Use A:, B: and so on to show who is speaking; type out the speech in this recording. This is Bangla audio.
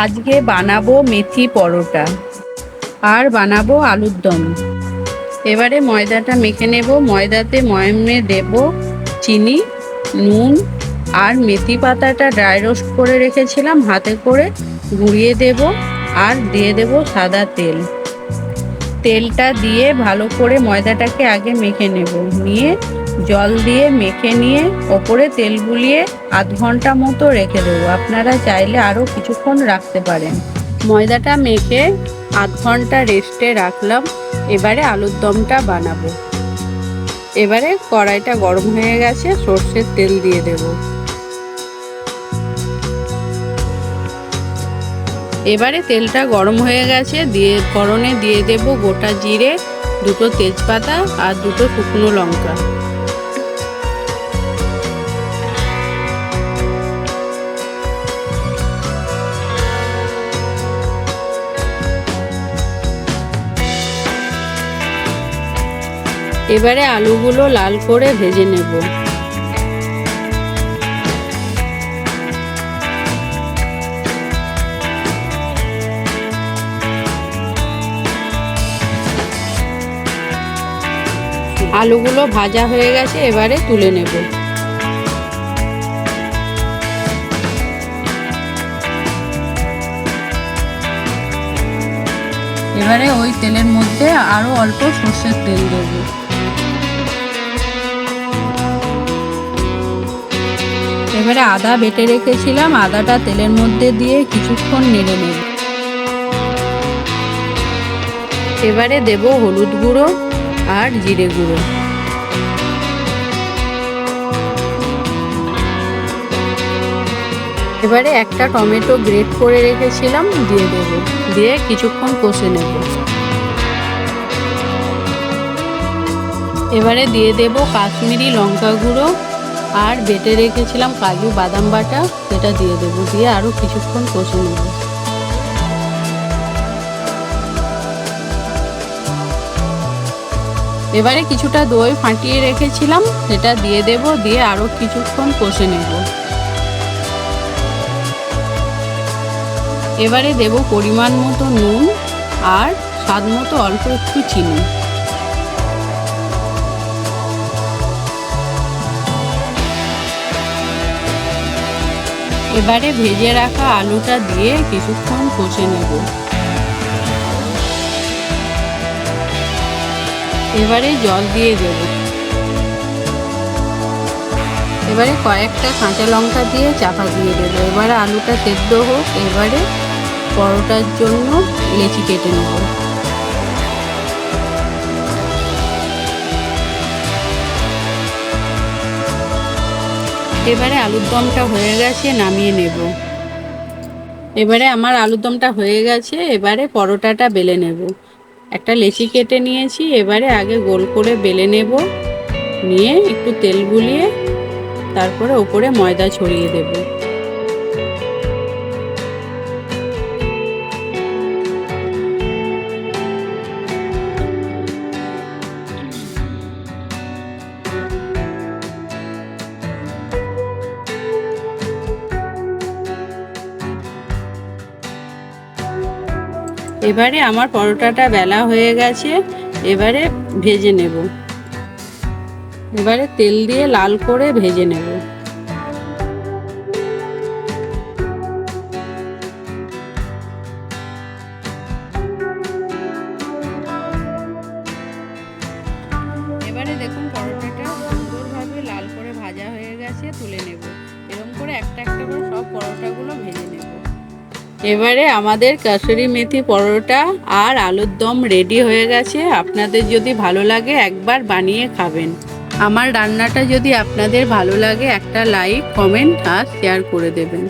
A: আজকে বানাবো মেথি পরোটা আর বানাবো আলুর দম। এবারে ময়দাটা মেখে নেব। ময়দাতে ময়ামে দেব চিনি, নুন আর মেথি পাতাটা ড্রাই রোস্ট করে রেখেছিলাম হাতে করে গুঁড়িয়ে দেব। আর দিয়ে দেব সাদা তেল। তেলটা দিয়ে ভালো করে ময়দাটাকে আগে মেখে নেব। নিয়ে জল দিয়ে মেখে নিয়ে ওপরে তেল বুলিয়ে আধ ঘন্টা মতো রেখে দেবো। আপনারা চাইলে আরও কিছুক্ষণ রাখতে পারেন। ময়দাটা মেখে আধ ঘন্টা রেস্টে রাখলাম। এবারে আলুর দমটা বানাবো। এবারে কড়াইটা গরম হয়ে গেছে, সর্ষের তেল দিয়ে দেব। এবারে তেলটা গরম হয়ে গেছে, দিয়ে ফোড়নে দিয়ে দেব গোটা জিরে, দুটো তেজপাতা আর দুটো শুকনো লঙ্কা। এবারে আলুগুলো লাল করে ভেজে নেব। আলুগুলো ভাজা হয়ে গেছে, এবারে তুলে নেব। এবারে ওই তেলের মধ্যে আরো অল্প সর্ষের তেল দেব। এবারে আদা বেটে রেখেছিলাম, আদাটা তেলের মধ্যে দিয়ে কিছুক্ষণ নেড়ে নেব। এবারে দেব হলুদ গুঁড়ো আর জিরে গুঁড়ো। এবারে একটা টমেটো গ্রেট করে রেখেছিলাম দিয়ে দেব। দিয়ে কিছুক্ষণ কষে নেব। এবারে দিয়ে দেব কাশ্মীরি লঙ্কা গুঁড়ো আর বেটে রেখেছিলাম কাজু বাদাম বাটা, সেটা দিয়ে দেব। দিয়ে আরও কিছুক্ষণ কষে নেব। এবারে কিছুটা দই ফাটিয়ে রেখেছিলাম, সেটা দিয়ে দেব। দিয়ে আরও কিছুক্ষণ কষে নেব। এবারে দেব পরিমাণ মতো নুন আর স্বাদ মতো অল্প একটু চিনি। এবারে ভেজে রাখা আলুটা দিয়ে কিছুক্ষণ কষে নেব। এবারে জল দিয়ে দেব। এবারে কয়েকটা কাঁচা লঙ্কা দিয়ে চাপা দিয়ে দেব। এবারে আলুটা সেদ্ধ হোক। এবারে পরোটার জন্য লেচি কেটে নেব। এবারে আলুর দমটা হয়ে গেছে, নামিয়ে নেব। এবারে আমার আলুর দমটা হয়ে গেছে, এবারে পরোটাটা বেলে নেব। একটা লেচি কেটে নিয়েছি, এবারে আগে গোল করে বেলে নেব। নিয়ে একটু তেল বুলিয়ে তারপরে ওপরে ময়দা ছড়িয়ে দেব। এবারে আমার পরোটাটা বেলা হয়ে গেছে, এবারে ভেজে নেব। এবারে তেল দিয়ে লাল করে ভেজে নেব। এবারে দেখুন পরোটাটা সুন্দরভাবে লাল করে ভাজা হয়ে গেছে, তুলে নেব। এরকম করে একটা একটা করে সব পরোটাগুলো ভেজে নেব। এবারে আমাদের কাসুরি মেথি পরোটা আর আলুর দম রেডি হয়ে গেছে। আপনাদের যদি ভালো লাগে একবার বানিয়ে খাবেন। আমার রান্নাটা যদি আপনাদের ভালো লাগে একটা লাইক, কমেন্ট আর শেয়ার করে দেবেন।